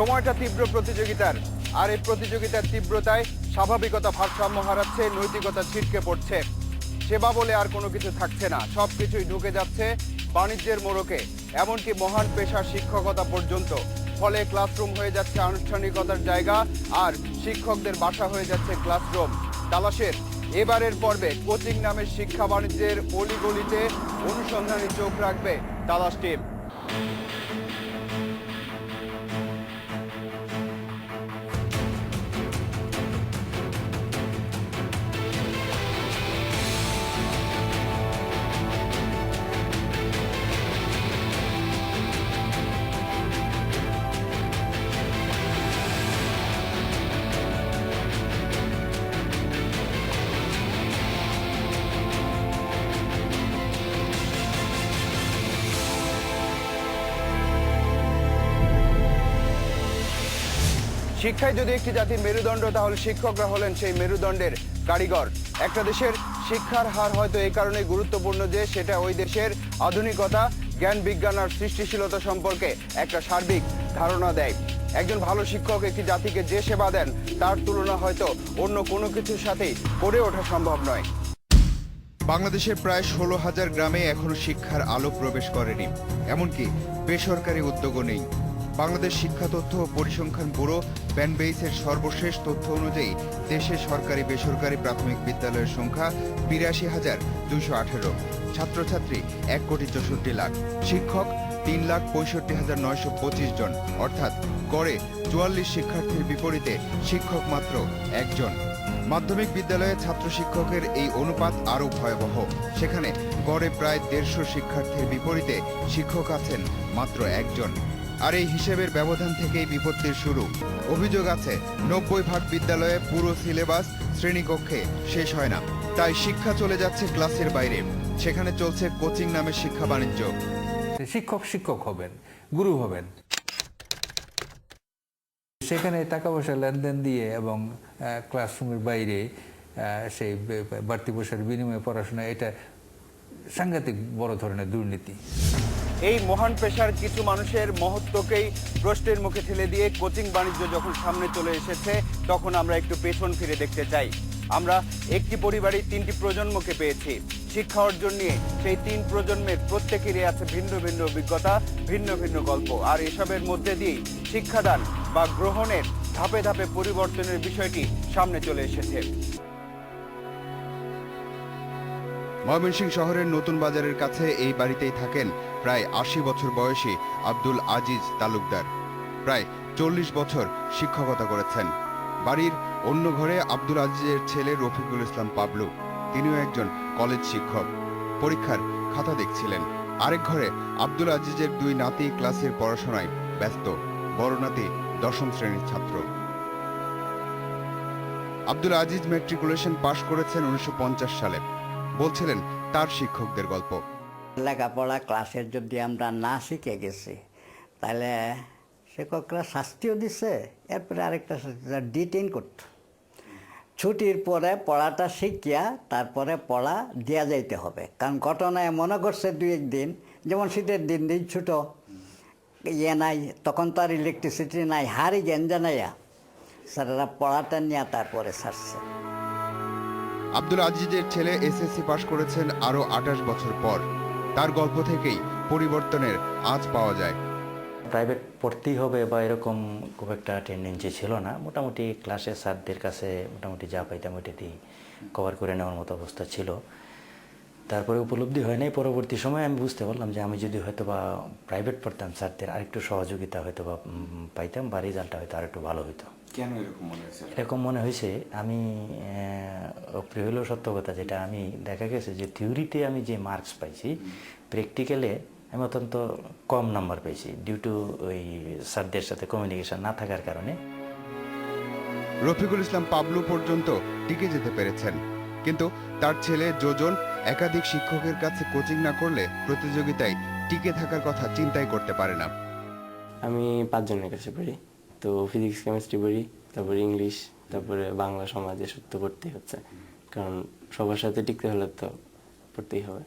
সময়টা তীব্র প্রতিযোগিতার, আর এই প্রতিযোগিতার তীব্রতায় স্বাভাবিকতা ভারসাম্য হারাচ্ছে, নৈতিকতা ছিটকে পড়ছে। সেবা বলে আর কোনো কিছু থাকছে না, সবকিছুই ঢুকে যাচ্ছে বাণিজ্যের মোড়কে, এমনকি মহান পেশা শিক্ষকতা পর্যন্ত। ফলে ক্লাসরুম হয়ে যাচ্ছে আনুষ্ঠানিকতার জায়গা, আর শিক্ষকদের বাসা হয়ে যাচ্ছে ক্লাসরুম। তালাশের এবারের পর্বে কোচিং নামের শিক্ষা বাণিজ্যের অলিগলিতে অনুসন্ধানী চোখ রাখবে তালাশ টিম। শিক্ষায় যদি একটি জাতির মেরুদণ্ড, তাহলে শিক্ষকরা হলেন সেই মেরুদণ্ডের কারিগর। একটা দেশের শিক্ষার হার হয়তো এই কারণে গুরুত্বপূর্ণ যে সেটা ওই দেশের আধুনিকতা, জ্ঞান বিজ্ঞান আর সৃষ্টিশীলতা সম্পর্কে একটা সার্বিক ধারণা দেয়। একজন ভালো শিক্ষক একটি জাতিকে যে সেবা দেন তার তুলনা হয়তো অন্য কোনো কিছুর সাথেই করে ওঠা সম্ভব নয়। বাংলাদেশের প্রায় 16,000 গ্রামে এখনো শিক্ষার আলো প্রবেশ করেনি, এমনকি বেসরকারি উদ্যোগও নেই। বাংলাদেশ শিক্ষা তথ্য ও পরিসংখ্যান ব্যুরো ব্যানবেইসের সর্বশেষ তথ্য অনুযায়ী দেশে সরকারি বেসরকারি প্রাথমিক বিদ্যালয়ের সংখ্যা 82,218, ছাত্রছাত্রী 1,64,00,000, শিক্ষক 3,65,925 জন, অর্থাৎ গড়ে 44 শিক্ষার্থীর বিপরীতে শিক্ষক মাত্র একজন। মাধ্যমিক বিদ্যালয়ে ছাত্র শিক্ষকের এই অনুপাত আরও ভয়াবহ। সেখানে গড়ে প্রায় 150 শিক্ষার্থীর বিপরীতে শিক্ষক আছেন মাত্র একজন। আর এই হিসেবের ব্যবধান থেকেই বিপত্তির শুরু। অভিযোগ আছে 90% বিদ্যালয়ে পুরো সিলেবাস শ্রেণীকক্ষে শেষ হয় না, তাই শিক্ষা চলে যাচ্ছে ক্লাসের বাইরে। সেখানে চলছে কোচিং নামের শিক্ষা বাণিজ্য। শিক্ষক শিক্ষক হবেন, গুরু হবেন, সেখানে টাকা পয়সা লেনদেন দিয়ে এবং ক্লাসরুমের বাইরে সেই বাড়তি পয়সার বিনিময়ে পড়াশোনা, এটা সাংঘাতিক বড় ধরনের দুর্নীতি। এই মহান পেশার কিছু মানুষের মহত্বকেই প্রশ্নের মুখে ঠেলে দিয়ে কোচিং বাণিজ্য যখন সামনে চলে এসেছে, তখন আমরা একটু পেছন ফিরে দেখতে চাই। আমরা একটি পরিবারই 3টি প্রজন্মকে পেয়েছি। শিক্ষা অর্জন নিয়ে সেই 3 প্রজন্মের প্রত্যেকেরই আছে ভিন্ন ভিন্ন অভিজ্ঞতা, ভিন্ন ভিন্ন গল্প, আর এসবের মধ্যে দিয়েই শিক্ষাদান বা গ্রহণের ধাপে ধাপে পরিবর্তনের বিষয়টি সামনে চলে এসেছে। ময়মনসিংহ শহরের নতুন বাজারের কাছে এই বাড়িতেই থাকেন প্রায় 80 বছর বয়সী আব্দুল আজিজ তালুকদার। প্রায় 40 বছর শিক্ষকতা করেছেন। বাড়ির অন্য ঘরে আব্দুল আজিজের ছেলে রফিকুল ইসলাম পাবলু, তিনিও একজন কলেজ শিক্ষক, পরীক্ষার খাতা দেখছিলেন। আরেক ঘরে আব্দুল আজিজের 2 নাতি ক্লাসের পড়াশোনায় ব্যস্ত, বড় নাতি 10ম শ্রেণীর ছাত্র। আব্দুল আজিজ ম্যাট্রিকুলেশন পাশ করেছেন 1950 সালে। বলছিলেন তার শিক্ষকদের গল্প। লেখাপড়া ক্লাসের যদি আমরা না শিখে গেছি, তাহলে শিক্ষকরা শাস্তিও দিছে, এরপরে আরেকটা ডিটেইন করত। ছুটির পরে পড়াটা শিখিয়া তারপরে পড়া দেওয়া যাইতে হবে, কারণ ঘটনায় মনে করছে 2-1 দিন, যেমন শীতের দিন ছুটো নাই, তখন তো আর ইলেকট্রিসিটি নাই, হারি জ্ঞান জানাইয়া স্যারেরা পড়াটা নিয়ে তারপরে ছাড়ছে। আব্দুল আজিজের ছেলে এসএসসি পাশ করেছেন আরো 28 বছর পর। তার গল্প থেকেই পরিবর্তনের আঁচ পাওয়া যায়। প্রাইভেট পড়তেই হবে বা এরকম খুব একটা টেন্ডেন্সি ছিল না। মোটামুটি ক্লাসে স্যারদের কাছে মোটামুটি যা পাইতাম ওইটাতেই কভার করে নেওয়ার মতো অবস্থা ছিল। তারপরে উপলব্ধি হয় নাই, পরবর্তী সময় আমি বুঝতে পারলাম যে আমি যদি হয়তো বা প্রাইভেট পড়তাম, স্যারদের আরেকটু সহযোগিতা হয়তো বা পাইতাম বা রেজাল্টটা হয়তো আরেকটু ভালো হতো। কেন এরকম মনে হয়েছে? এরকম মনে হয়েছে, আমি অপ্রিয় হলেও সত্য কথা, যেটা আমি দেখা গেছে যে থিওরিতে আমি যে মার্কস পাইছি, প্র্যাকটিক্যালে আমি অত্যন্ত কম নাম্বার পেয়েছি, ডিউ টু ওই স্যারদের সাথে কমিউনিকেশন না থাকার কারণে। রফিকুল ইসলাম পাবলু পর্যন্ত টিকে যেতে পেরেছেন, কিন্তু তার ছেলে যোজন একাধিক শিক্ষকের কাছে কোচিং না করলে প্রতিযোগিতায় টিকে থাকার কথা চিন্তাই করতে পারে না। আমি 5 জনের কাছে পড়ি, তো ফিজিক্স কেমিস্ট্রি পড়ি, তারপরে ইংলিশ, তারপরে বাংলা সমাজ, এসব তো পড়তেই হচ্ছে, কারণ সবার সাথে টিকতে হলে তো পড়তেই হবে।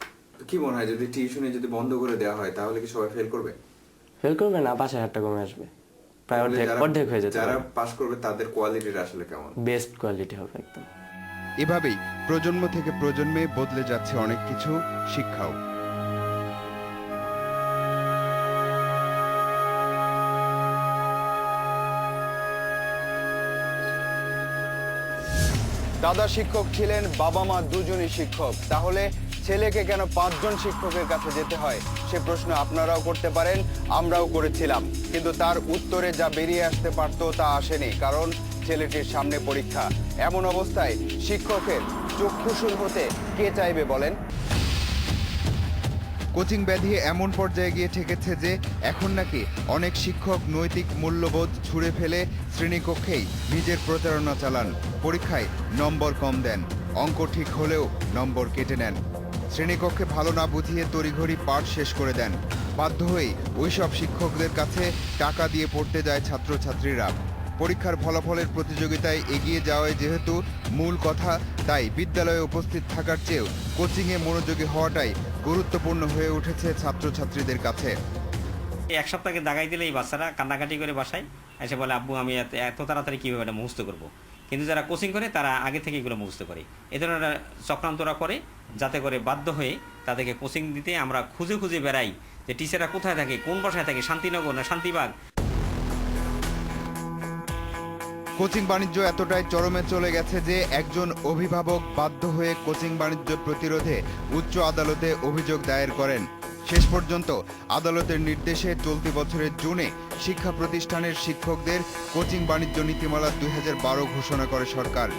কি মনে হয় যদি টিউশনি যদি বন্ধ করে দেওয়া হয় তাহলে কি সবাই ফেল করবে? ফেল করবে না, পাশে হাতটা কমে আসবে। প্রায় অর্ধেক হয়ে যেতে যারা পারে। পাস করবে তাদের কোয়ালিটিটা আসলে কেমন? বেস্ট কোয়ালিটি হবে একদম। এভাবেই প্রজন্ম থেকে প্রজন্মে বদলে যাচ্ছে অনেক কিছু, শিক্ষাও। দাদা শিক্ষক ছিলেন, বাবা মা দুজনই শিক্ষক। তাহলে ছেলেকে কেন 5 জন শিক্ষকের কাছে যেতে হয় সে প্রশ্ন আপনারাও করতে পারেন, আমরাও করেছিলাম। কিন্তু তার উত্তরে যা বেরিয়ে আসতে পারত তা আসেনি, কারণ ছেলেটির সামনে পরীক্ষা। এমন অবস্থায় শিক্ষকের চক্ষুশূল হতে কে চাইবে বলেন? কোচিং ব্যাধি এমন পর্যায়ে গিয়ে ঠেকেছে যে এখন নাকি অনেক শিক্ষক নৈতিক মূল্যবোধ ছুঁড়ে ফেলে শ্রেণীকক্ষেই নিজের প্রচারণা চালান। পরীক্ষায় নম্বর কম দেন, অঙ্ক ঠিক হলেও নম্বর কেটে নেন। শ্রেণীকক্ষে ভালো না বুঝিয়ে তড়িঘড়ি পাঠ শেষ করে দেন। বাধ্য হয়েই ওইসব শিক্ষকদের কাছে টাকা দিয়ে পড়তে যায় ছাত্রছাত্রীরা। পরীক্ষার ফলাফলের প্রতিযোগিতায় এগিয়ে যাওয়াই যেহেতু মূল কথা, তাই বিদ্যালয়ে উপস্থিত থাকার চেয়েও কোচিংয়ে মনোযোগী হওয়াটাই গুরুত্বপূর্ণ হয়ে উঠেছে ছাত্রছাত্রীদের কাছে। এক সপ্তাহে দাগাই দিলে এই বাচ্চারা কান্নাকাটি করে বাসায় এসে বলে, আব্বু আমি এত তাড়াতাড়ি কীভাবে এটা মুখস্থ করব। কিন্তু যারা কোচিং করে তারা আগে থেকে এগুলো মুখস্থ করে। এ ধরনের চক্রান্তরা করে, যাতে করে বাধ্য হয়ে তাদেরকে কোচিং দিতে আমরা খুঁজে খুঁজে বেড়াই যে টিচাররা কোথায় থাকে, কোন বাসায় থাকে, শান্তিনগর না শান্তিবাগ। কোচিং বাণিজ্য এতটাই চরমে চলে গেছে যে একজন অভিভাবক বাধ্য হয়ে কোচিং বাণিজ্য প্রতিরোধে উচ্চ আদালতে অভিযোগ দায়ের করেন। শেষ পর্যন্ত আদালতের নির্দেশে চলতি বছরের জুনে শিক্ষা প্রতিষ্ঠানের শিক্ষকদের কোচিং বাণিজ্য নীতিমালা 2012 ঘোষণা করে সরকার।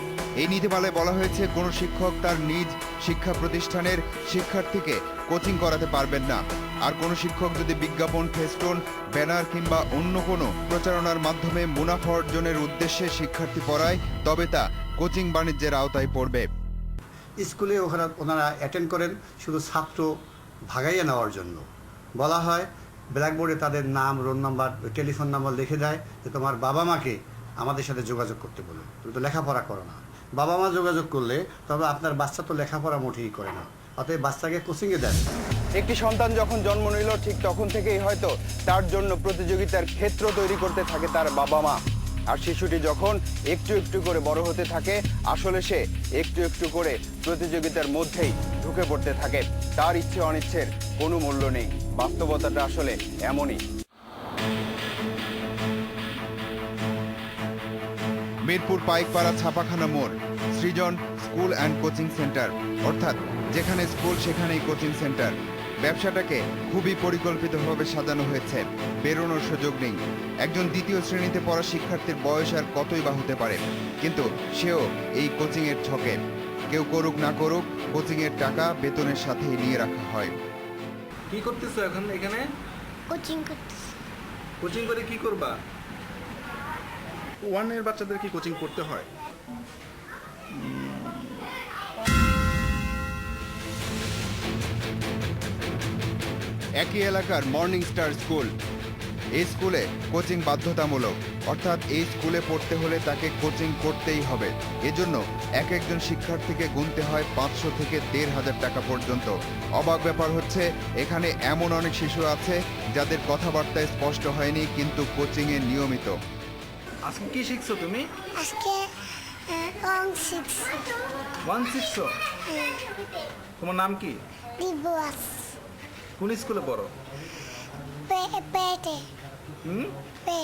এই নীতিমালায় বলা হয়েছে, কোনো শিক্ষক তার নিজ শিক্ষা প্রতিষ্ঠানের শিক্ষার্থীকে কোচিং করাতে পারবেন না। আর কোনো শিক্ষক যদি বিজ্ঞাপন, ফেস্টুন, ব্যানার কিংবা অন্য কোনো প্রচারণার মাধ্যমে মুনাফা অর্জনের উদ্দেশ্যে শিক্ষার্থী পড়ায়, তবে তা কোচিং বাণিজ্যের আওতায় পড়বে। স্কুলে ওনারা অ্যাটেন্ড করেন শুধু ছাত্র ভাগাইয়া নেওয়ার জন্য। বলা হয় ব্ল্যাকবোর্ডে তাদের নাম, রোল নাম্বার, টেলিফোন নাম্বার লিখে দেয় যে তোমার বাবা মাকে আমাদের সাথে যোগাযোগ করতে বলো, তুমি তো লেখাপড়া করো না। বাবা মা যোগাযোগ করলে তবে আপনার বাচ্চা তো লেখাপড়া মোটেই করে না, অতএব বাচ্চাকে কোচিংয়ে দেন। একটি সন্তান যখন জন্ম নিল ঠিক তখন থেকেই হয়তো তার জন্য প্রতিযোগিতার ক্ষেত্র তৈরি করতে থাকে তার বাবা মা। আর শিশুটি যখন একটু একটু করে বড় হতে থাকে, আসলে সে একটু একটু করে প্রতিযোগিতার মধ্যেই ঢুকে পড়তে থাকে। তার ইচ্ছে অনিচ্ছের কোনো মূল্য নেই। বাস্তবতাটা আসলে এমনই। মিরপুর পাইকপাড়া ছাপাখানা মোড়, সৃজন স্কুল অ্যান্ড কোচিং সেন্টার, অর্থাৎ যেখানে স্কুল সেখানেই কোচিং সেন্টার। ব্যবসাটাকে খুবই পরিকল্পিতভাবে সাজানো হয়েছে, বেরোনোর সুযোগ নেই। একজন দ্বিতীয় শ্রেণীতে পড়া শিক্ষার্থীর বয়স আর কতই বা হতে পারে, কিন্তু সেও এই কোচিংয়ের ছকে। কেউ করুক না করুক, কোচিংয়ের টাকা বেতনের সাথেই নিয়ে রাখা হয়। কি করতেছো এখন এখানে? কোচিং করতেছি। কোচিং করে কি করবা? 1 এর বাচ্চাদের কি কোচিং করতে হয়? একই এলাকার মর্নিং স্টার স্কুল। এই স্কুলে কোচিং বাধ্যতামূলক, অর্থাৎ এই স্কুলে পড়তে হলে তাকে কোচিং করতেই হবে। এজন্য এক একজন শিক্ষার্থীকে গুনতে হয় 500 থেকে 1,500 টাকা পর্যন্ত। অবাক ব্যাপার হচ্ছে, এখানে এমন অনেক শিশু আছে যাদের কথাবার্তায় স্পষ্ট হয়নি, কিন্তু কোচিংয়ে নিয়মিত। আজকে কি শিখছো তুমি? আজকে অং শিখছি। 1 শিখছো? তোমার নাম কি? দিবস কোন স্কুলে পড়ো? পেটে পে।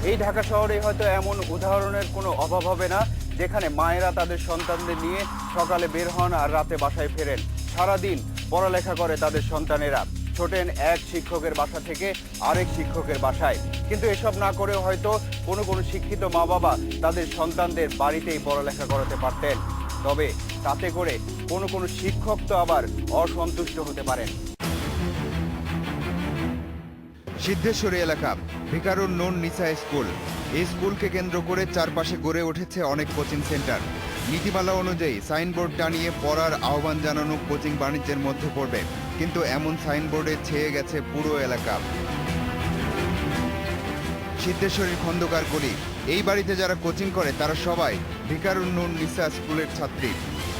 এই ঢাকা শহরে হয়তো এমন উদাহরণের কোনো অভাব হবে না যেখানে মায়েরা তাদের সন্তানদের নিয়ে সকালে বের হন আর রাতে বাসায় ফেরেন। সারাদিন পড়ালেখা করে তাদের সন্তানেরা, ছোটেন এক শিক্ষকের বাসা থেকে আরেক শিক্ষকের বাসায়। কিন্তু এসব না করেও হয়তো কোনো কোনো শিক্ষিত মা বাবা তাদের সন্তানদের বাড়িতেই পড়ালেখা করাতে পারতেন। তবে তাতে করে কোনো কোনো শিক্ষক তো আবার অসন্তুষ্ট হতে পারেন। সিদ্ধেশ্বরী এলাকা, ভিকারুন নুন নিসা স্কুল। এই স্কুলকে কেন্দ্র করে চারপাশে গড়ে উঠেছে অনেক কোচিং সেন্টার। নীতিমালা অনুযায়ী সাইনবোর্ড টানিয়ে পড়ার আহ্বান জানানো কোচিং বাণিজ্যের মধ্যে পড়বে, কিন্তু এমন সাইনবোর্ডে ছেয়ে গেছে পুরো এলাকা। সিদ্ধেশ্বরীর খন্দকার গলি, এই বাড়িতে যারা কোচিং করে তারা সবাই ভিকারুন নুন নিসা স্কুলের ছাত্রী।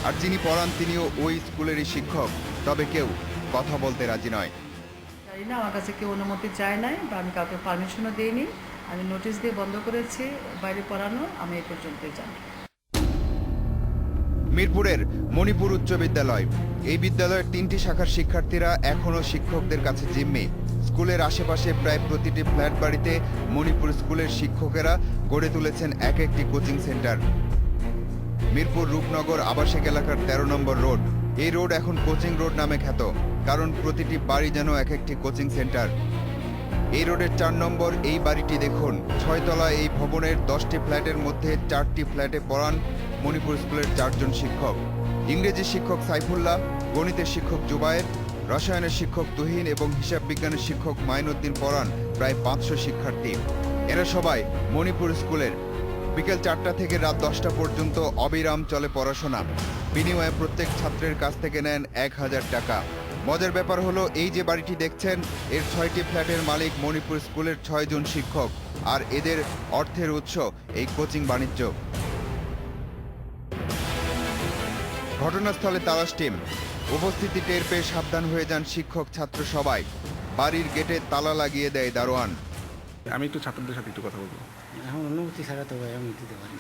আর যিনি পড়ান তিনিও ওই স্কুলেরই শিক্ষক, তবে কেউ কথা বলতে রাজি নয়। জানি না, আমার কাছে কেউ অনুমতি চায় নাই বা আমি কাউকে পারমিশনও দিইনি। আমি নোটিশ দিয়ে বন্ধ করেছি, বাইরে পড়ানো আমি এই পর্যন্তই জানি। মিরপুরের মণিপুর উচ্চ বিদ্যালয়, এই বিদ্যালয়ের 3টি শাখার শিক্ষার্থীরা এখনও শিক্ষকদের কাছে জিম্মি। স্কুলের আশেপাশে প্রায় প্রতিটি ফ্ল্যাট বাড়িতে মণিপুর স্কুলের শিক্ষকেরা গড়ে তুলেছেন এক একটি কোচিং সেন্টার। মিরপুর রূপনগর আবাসিক এলাকার 13 নম্বর রোড, এই রোড এখন কোচিং রোড নামে খ্যাত, কারণ প্রতিটি বাড়ি যেন এক একটি কোচিং সেন্টার। এই রোডের 4 নম্বর এই বাড়িটি দেখুন, 6 তলা এই ভবনের 10টি ফ্ল্যাটের মধ্যে 4টি ফ্ল্যাটে পড়ান মণিপুর স্কুলের 4 জন শিক্ষক। ইংরেজি শিক্ষক সাইফুল্লাহ, গণিতের শিক্ষক জুবায়ের, রসায়নের শিক্ষক তুহিন এবং হিসাব বিজ্ঞানের শিক্ষক মাইনুদ্দিন পড়ান প্রায় 500 শিক্ষার্থী। এরা সবাই মণিপুর স্কুলের। বিকেল 4টা থেকে রাত 10টা পর্যন্ত অবিরাম চলে পড়াশোনা। বিনিময়ে প্রত্যেক ছাত্রের কাছ থেকে নেন 1000 টাকা। মজার ব্যাপার হলো, এই যে বাড়িটি দেখছেন এর 6টি ফ্ল্যাটের মালিক মণিপুর স্কুলের 6 জন শিক্ষক, আর এদের অর্থের উৎস এই কোচিং বাণিজ্য। ঘটনাস্থলে তালাশ টিম, উপস্থিতি টের পেয়ে সাবধান হয়ে যান শিক্ষক ছাত্র সবাই। বাড়ির গেটে তালা লাগিয়ে দেয় দারোয়ান। আমি একটু ছাত্রদের সাথে একটু কথা বলবো। এখন অনুমতি ছাড়া তো ভাই আমি দিতে পারি।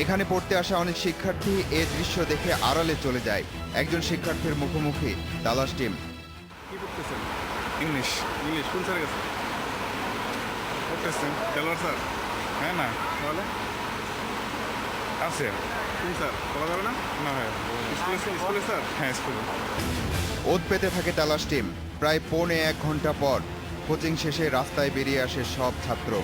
এখানে পড়তে আসা অনেক শিক্ষার্থী এ দৃশ্য দেখে আড়ালে চলে যায়। একজন শিক্ষার্থীর মুখোমুখি তালাশ টিম। কি পড়তেছেন? ইংলিশ। ইংলিশ কোন স্যারের কাছে পড়তেছেন? দেলোয়ার স্যার? হ্যাঁ না তাহলে আছে কোন স্যার? বলা যাবে না? না ভাই স্কুলে স্যার? হ্যাঁ স্কুলে। ওদ পেতে থাকে তালাশ টিম। প্রায় 1.25 ঘন্টা পর কোচিং শেষে রাস্তায় বেরিয়ে আসে সব ছাত্র।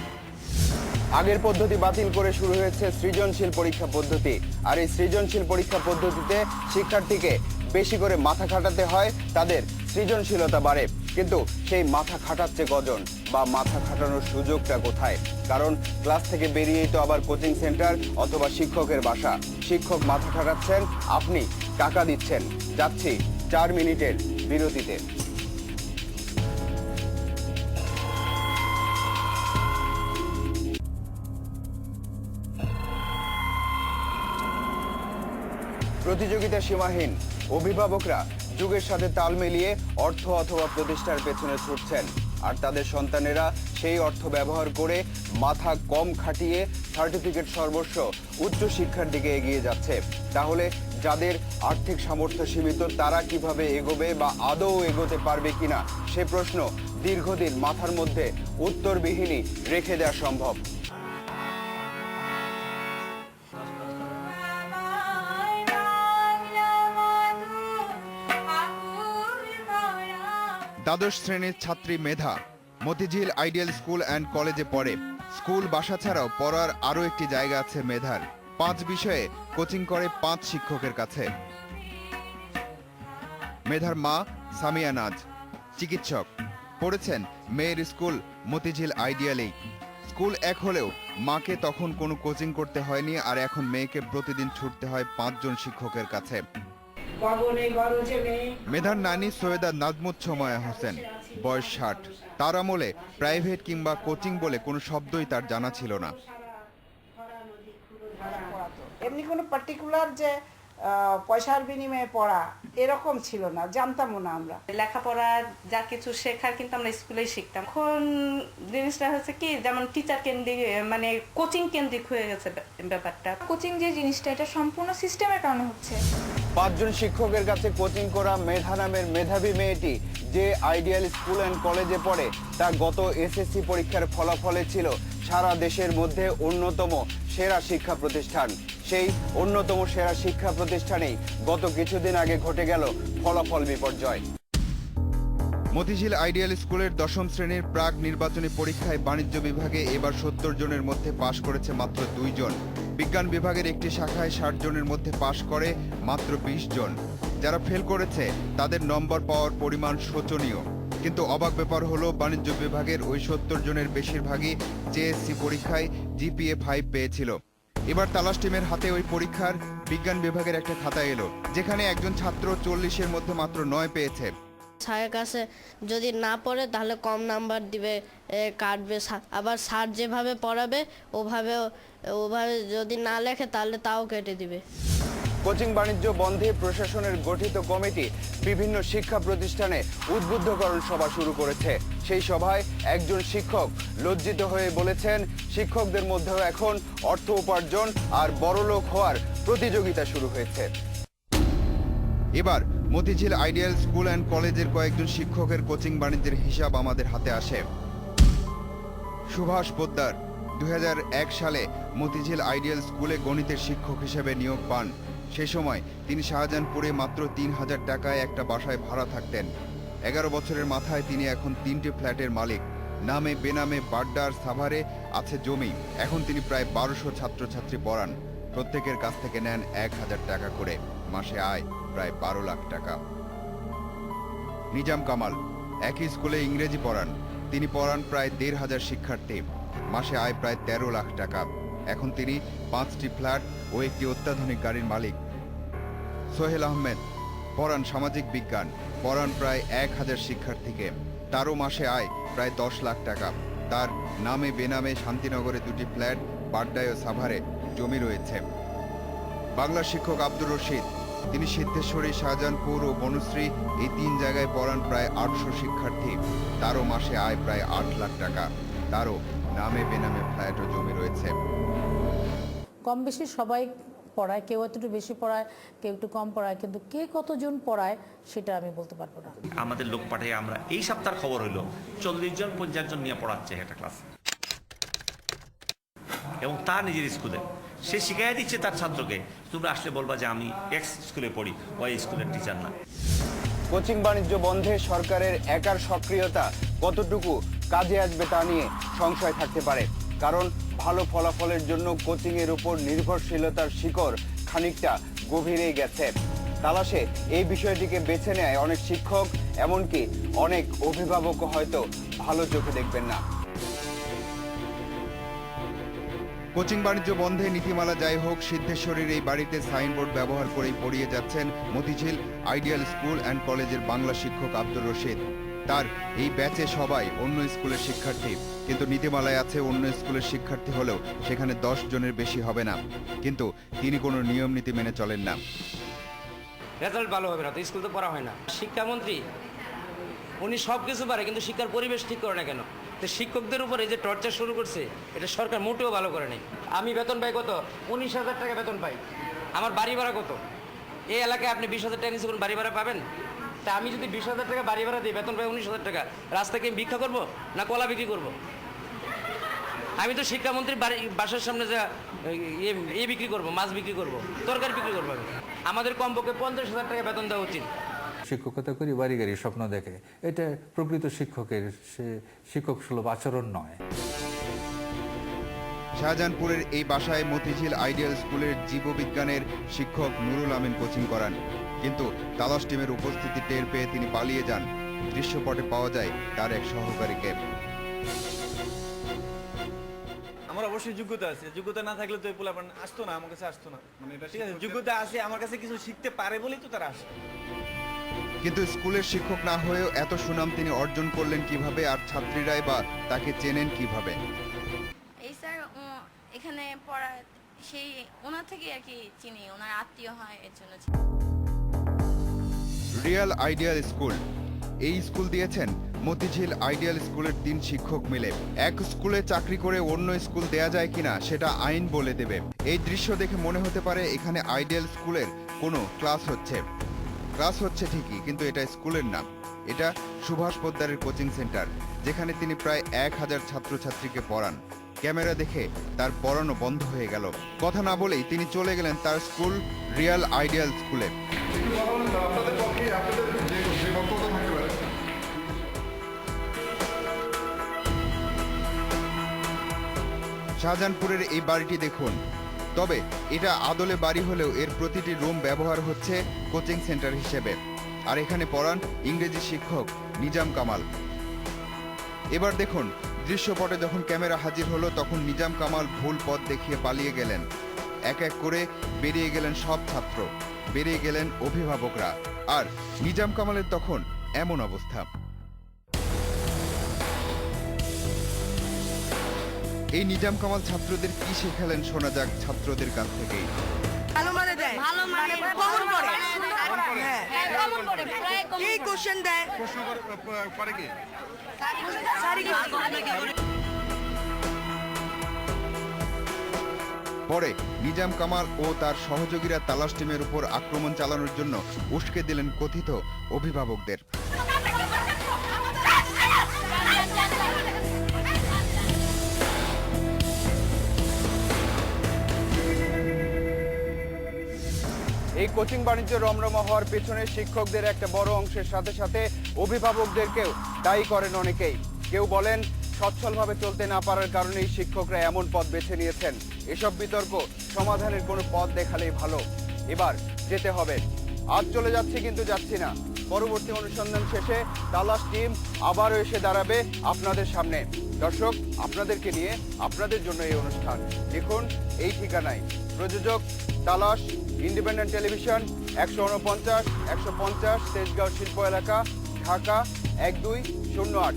আগের পদ্ধতি বাতিল করে শুরু হয়েছে সৃজনশীল পরীক্ষা পদ্ধতি। আর এই সৃজনশীল পরীক্ষা পদ্ধতিতে শিক্ষার্থীকে বেশি করে মাথা খাটাতে হয়, তাদের সৃজনশীলতা বাড়ে। কিন্তু সেই মাথা খাটাচ্ছে কজন, বা মাথা খাটানোর সুযোগটা কোথায়? কারণ ক্লাস থেকে বেরিয়েই তো আবার কোচিং সেন্টার অথবা শিক্ষকের বাসা। শিক্ষক মাথা খাটাচ্ছেন, আপনি টাকা দিচ্ছেন। যাচ্ছি 4 মিনিটের বিরতিতে। প্রতিযোগিতা সীমাহীন। অভিভাবকরা যুগের সাথে তাল মিলিয়ে অর্থ অথবা প্রতিষ্ঠার পেছনে ছুটছেন, আর তাদের সন্তানেরা সেই অর্থ ব্যবহার করে মাথা কম খাটিয়ে সার্টিফিকেট সর্বস্ব উচ্চ শিক্ষার দিকে এগিয়ে যাচ্ছে। তাহলে যাদের আর্থিক সামর্থ্য সীমিত তারা কিভাবে এগোবে, বা আদৌ এগোতে পারবে কিনা সে প্রশ্ন দীর্ঘদিন মাথার মধ্যে উত্তরবিহীনই রেখে দেওয়া সম্ভব। দ্বাদশ শ্রেণীর ছাত্রী মেধা মতিঝিল আইডিয়াল স্কুল অ্যান্ড কলেজে পড়ে। স্কুল বাসা ছাড়াও পড়ার আরও একটি জায়গা আছে মেধার। 5 বিষয়ে কোচিং করে 5 শিক্ষকের কাছে। মেধার মা সামিয়া নাজ চিকিৎসক, পড়েছেন মেয়ের স্কুল মতিঝিল আইডিয়ালেই। স্কুল এক হলেও মাকে তখন কোনো কোচিং করতে হয়নি, আর এখন মেয়েকে প্রতিদিন ছুটতে হয় 5 জন শিক্ষকের কাছে। মেধার নানি সৈয়দা নাজমুত সোমায়া হোসেন, বয়স 60। তার আমলে প্রাইভেট কিংবা কোচিং বলে কোনো শব্দই তার জানা ছিল না। এমনি কোনো পার্টিকুলার যে পয়সার বিনিময়ে পড়া এরকম ছিল না, জানতামও না আমরা। লেখাপড়া যা কিছু শেখার কিন্তু আমরা স্কুলেই শিখতাম। এখন জিনিসটা হচ্ছে কি, যেমন টিচার কেন্দ্রিক, মানে কোচিং কেন্দ্রিক হয়ে গেছে ব্যাপারটা। কোচিং যে জিনিসটা, এটা সম্পূর্ণ সিস্টেমের কারণে হচ্ছে। 5 জন শিক্ষকের কাছে কোচিং করা মেধা নামের মেধাবী মেয়েটি যে আইডিয়াল স্কুল অ্যান্ড কলেজে পড়ে, তা গত এসএসসি পরীক্ষার ফলাফলে ছিল সারা দেশের মধ্যে অন্যতম সেরা শিক্ষা প্রতিষ্ঠান। সেই অন্যতম সেরা শিক্ষা প্রতিষ্ঠানেই গত কিছুদিন আগে ঘটে গেল ফলাফল বিপর্যয়। মতিঝিল আইডিয়াল স্কুলের 10ম শ্রেণীর প্রাক নির্বাচনী পরীক্ষায় বাণিজ্য বিভাগে এবার 70 জনের মধ্যে পাশ করেছে মাত্র 2 জন। বিজ্ঞান বিভাগের একটি শাখায় 60 জনের মধ্যে পাশ করে মাত্র 20 জন। যারা ফেল করেছে তাদের নম্বর পাওয়ার পরিমাণ শোচনীয়। কিন্তু অবাক ব্যাপার হলো, বাণিজ্য বিভাগের ওই 70 জনের বেশিরভাগই জেএসসি পরীক্ষায় জিপিএ 5 পেয়েছিল। এবার তালাশ টিমের হাতে ওই পরীক্ষার বিজ্ঞান বিভাগের একটা খাতা এলো, যেখানে একজন ছাত্র 40-এর মধ্যে মাত্র 9 পেয়েছে। স্যারের কাছে যদি না পড়ে তাহলে কম নাম্বার দিবে, কাটবে। আবার স্যার যেভাবে পড়াবে ওভাবে যদি না লেখে তাহলে তাও কেটে দিবে। কোচিং বাণিজ্য বন্ধে প্রশাসনের গঠিত কমিটি বিভিন্ন শিক্ষা প্রতিষ্ঠানে উদ্বুদ্ধকরণ সভা শুরু করেছে। সেই সভায় একজন শিক্ষক লজ্জিত হয়ে বলেছেন, শিক্ষকদের মধ্যেও এখন অর্থ উপার্জন আর বড়লোক হওয়ার প্রতিযোগিতা শুরু হয়েছে। এবার মতিঝিল আইডিয়াল স্কুল অ্যান্ড কলেজের কয়েকজন শিক্ষকের কোচিং বাণিজ্যের হিসাব আমাদের হাতে আসে। সুভাষ পোদ্দার 2001 সালে মতিঝিল আইডিয়াল স্কুলে গণিতের শিক্ষক হিসেবে নিয়োগ পান। সে সময় তিনি শাহজাহানপুরে মাত্র 3000 টাকায় একটা বাসায় ভাড়া থাকতেন। 11 বছরের মাথায় তিনি এখন 3টি ফ্ল্যাটের মালিক। নামে বেনামে বাড্ডার সাভারে আছে জমি। এখন তিনি প্রায় 1200 ছাত্রছাত্রী পড়ান। প্রত্যেকের কাছ থেকে নেন 1000 টাকা করে। মাসে আয় প্রায় 12 লাখ টাকা। নিজাম কামাল একই স্কুলে ইংরেজি পড়ান। তিনি পড়ান প্রায় 1500 শিক্ষার্থী। মাসে আয় প্রায় 13 লাখ টাকা। এখন তিনি 5টি ফ্ল্যাট ও একটি অত্যাধুনিক গাড়ির মালিক। সোহেল আহমেদ পড়ান সামাজিক বিজ্ঞান। পড়ান প্রায় 1000 শিক্ষার্থীকে। তারও মাসে আয় প্রায় 10 লাখ টাকা। তার নামে বেনামে শান্তিনগরে 2টি ফ্ল্যাট, বাড্ডায় ও সাভারে জমি রয়েছে। বাংলা শিক্ষক আব্দুর রশিদ, তিনি সিদ্ধেশ্বরী, শাহজাহানপুর ও বনশ্রী এই 3 জায়গায় পড়ান প্রায় 800 শিক্ষার্থী। তারও মাসে আয় প্রায় 8 লাখ টাকা। তারও নামে বেনামে ফ্ল্যাট ও জমি রয়েছে। কম বেশি সবাই পড়ায়, কেউ একটু বেশি পড়ায়, কেউ একটু কম পড়ায়, কিন্তু কে কতজন পড়ায় সেটা আমি বলতে পারবো না। আমাদের লোক পাঠিয়ে আমরা এই সপ্তাহের খবর হইলো 40 জন 50 জন নিয়ে পড়াচ্ছে একটা ক্লাস, এবং তার নিজের স্কুলে সে শিখাই দিচ্ছে তার ছাত্রকে, তোমরা আসলে বলবা যে আমি এক্স স্কুলে পড়ি, ওই স্কুলের টিচার না। কোচিং বাণিজ্য বন্ধে সরকারের একার সক্রিয়তা কতটুকু কাজে আসবে তা নিয়ে সংশয় থাকতে পারে। কারণ ভালো ফলাফলের জন্য কোচিং এর উপর নির্ভরশীলতার শিকড় খানিকটা গভীরেই গেছে। তালাশে এই বিষয়টিকে বেছে নেয় অনেক শিক্ষক, এমনকি অনেক অভিভাবকও হয়তো ভালো চোখে দেখবেন না। কোচিং বাণিজ্য বন্ধে নীতিমালা যাই হোক, সিদ্ধেশ্বরীর এই বাড়িতে সাইনবোর্ড ব্যবহার করেই পড়িয়ে যাচ্ছেন মতিঝিল আইডিয়াল স্কুল অ্যান্ড কলেজের বাংলা শিক্ষক আব্দুর রশিদ। তার এই ব্যাচে সবাই অন্য স্কুলের শিক্ষার্থী, কিন্তু নীতিমালায় আছে অন্য স্কুলের শিক্ষার্থী হলেও সেখানে 10 জনের বেশি হবে না। কিন্তু তিনি কোনো নিয়ম নীতি মেনে চলেন না। রেজাল্ট ভালো হবে না তো স্কুল তো পড়া হয় না। শিক্ষামন্ত্রী উনি সব কিছু পারে, কিন্তু শিক্ষার পরিবেশ ঠিক করে না কেন? তো শিক্ষকদের উপরে যে টর্চার শুরু করছে, এটা সরকার মোটেও ভালো করে নাই। আমি বেতন পাই কত? 19,000 টাকা বেতন পাই। আমার বাড়ি ভাড়া কত? এই এলাকায় আপনি 20,000 টাকা নিচে কোনো বাড়ি ভাড়া পাবেন? তা আমি যদি 20,000 টাকা বাড়ি ভাড়া দিই, বেতন পাই 19,000 টাকা, রাস্তাকে আমি ভিক্ষা করবো না কলা বিক্রি করব? আমি তো শিক্ষামন্ত্রীর বাসার সামনে যা ইয়ে বিক্রি করব, মাছ বিক্রি করব, তরকারি বিক্রি করবো। আমাদের কমপক্ষে 50,000 টাকা বেতন দেওয়া উচিত। শিক্ষকতা করি বাড়ি গাড়ি স্বপ্ন দেখে, এটা প্রকৃত শিক্ষকের সে শিক্ষক সুলভ আচরণ নয়। শাহজাহানপুরের এই বাসায় মতিঝিল আইডিয়াল স্কুলের জীববিজ্ঞানের শিক্ষক নুরুল আমিন কোচিং করান, কিন্তু তালাশ টিমের উপস্থিতি টের পেয়ে তিনি পালিয়ে যান। দৃশ্যপটে পাওয়া যায় তার এক সহকারীকে। আমার অবশ্যই যোগ্যতা আছে, যোগ্যতা না থাকলে তো এই পোলাপান আসতো না, আমার কাছে আসতো না। মানে ঠিক আছে, যোগ্যতা আছে, আমার কাছে কিছু শিখতে পারে বলেই তো তারা আসে। কিন্তু স্কুলের শিক্ষক না হয়েও এত সুনাম তিনি অর্জন করলেন কিভাবে, আর ছাত্রীরাই বা তাকে চেনেন কিভাবে? এই স্যার এখানে পড়া, সেই ওনার থেকে আর কি চিনি, ওনার আত্মীয় হয়, এর জন্য। রিয়াল আইডিয়াল স্কুল, এই স্কুল দিয়েছেন মতিঝিল আইডিয়াল স্কুলের 3 শিক্ষক মিলে। এক স্কুলে চাকরি করে অন্য স্কুল দেয়া যায় কিনা সেটা আইন বলে দেবে। এই দৃশ্য দেখে মনে হতে পারে এখানে আইডিয়াল স্কুলের কোনো ক্লাস হচ্ছে। ক্লাস হচ্ছে ঠিকই, কিন্তু এটা স্কুলের নাম। এটা সুভাষ পোদ্দারের কোচিং সেন্টার, যেখানে তিনি প্রায় 1000 ছাত্রছাত্রীকে পড়ান। ক্যামেরা দেখে তার পড়ানো বন্ধ হয়ে গেল। কথা না বলেই তিনি চলে গেলেন তার স্কুল রিয়াল আইডিয়াল স্কুলে। শাহজাহানপুরের এই বাড়িটি দেখুন। তবে এটা আদলে বাড়ি হলেও এর প্রতিটি রুম ব্যবহার হচ্ছে কোচিং সেন্টার হিসেবে। আর এখানে পড়ান ইংরেজি শিক্ষক নিজাম কামাল। এবার দেখুন, দৃশ্যপটে যখন ক্যামেরা হাজির হলো তখন নিজাম কামাল ভুল পথ দেখিয়ে পালিয়ে গেলেন। এক এক করে বেরিয়ে গেলেন সব ছাত্র, বেরিয়ে গেলেন অভিভাবকরা। আর নিজাম কামালের তখন এমন অবস্থা। এই নিজাম কামাল ছাত্রদের কি শেখালেন শোনা যাক ছাত্রদের কাছ থেকেই। ভালো মানে দেয়, ভালো মানে কমন পড়ে হ্যাঁ কমন পড়ে প্রায় এই কোশ্চেন দেয় প্রশ্ন পারে কি পরে নিজাম কামাল ও তার সহযোগীরা তালাশ টিমের উপর আক্রমণ চালানোর জন্য উস্কে দিলেন কথিত অভিভাবকদের। এই কোচিং বাণিজ্য রমরমা হওয়ার পেছনে শিক্ষকদের একটা বড় অংশের সাথে সাথে অভিভাবকদেরকেও দায়ী করেন অনেকেই। কেউ বলেন সচ্ছলভাবে চলতে না পারার কারণেই শিক্ষকরা এমন পথ বেছে নিয়েছেন। এসব বিতর্ক সমাধানের কোনো পথ দেখালেই ভালো। এবার যেতে হবে। আজ চলে যাচ্ছি কিন্তু যাচ্ছি না। পরবর্তী অনুসন্ধান শেষে তালাশ টিম আবারও এসে দাঁড়াবে আপনাদের সামনে। দর্শক, আপনাদেরকে নিয়ে আপনাদের জন্য এই অনুষ্ঠান দেখুন এই ঠিকানায়। প্রযোজক তালাশ, ইন্ডিপেন্ডেন্ট টেলিভিশন, 149-150 তেজগাঁও শিল্প এলাকা, ঢাকা 1208।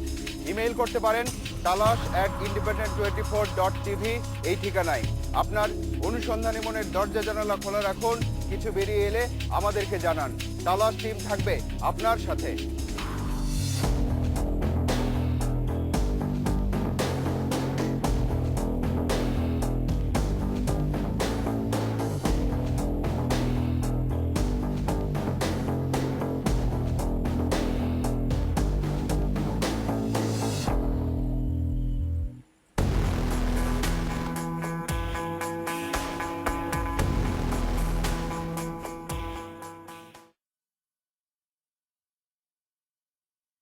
ইমেইল করতে পারেন talas@independent24.tv এই ঠিকানায়। আপনার অনুসন্ধানী মনের দরজা জানালা খোলা রাখুন। কিছু বেরিয়ে এলে আমাদেরকে জানান। তালাশ টিম থাকবে আপনার সাথে।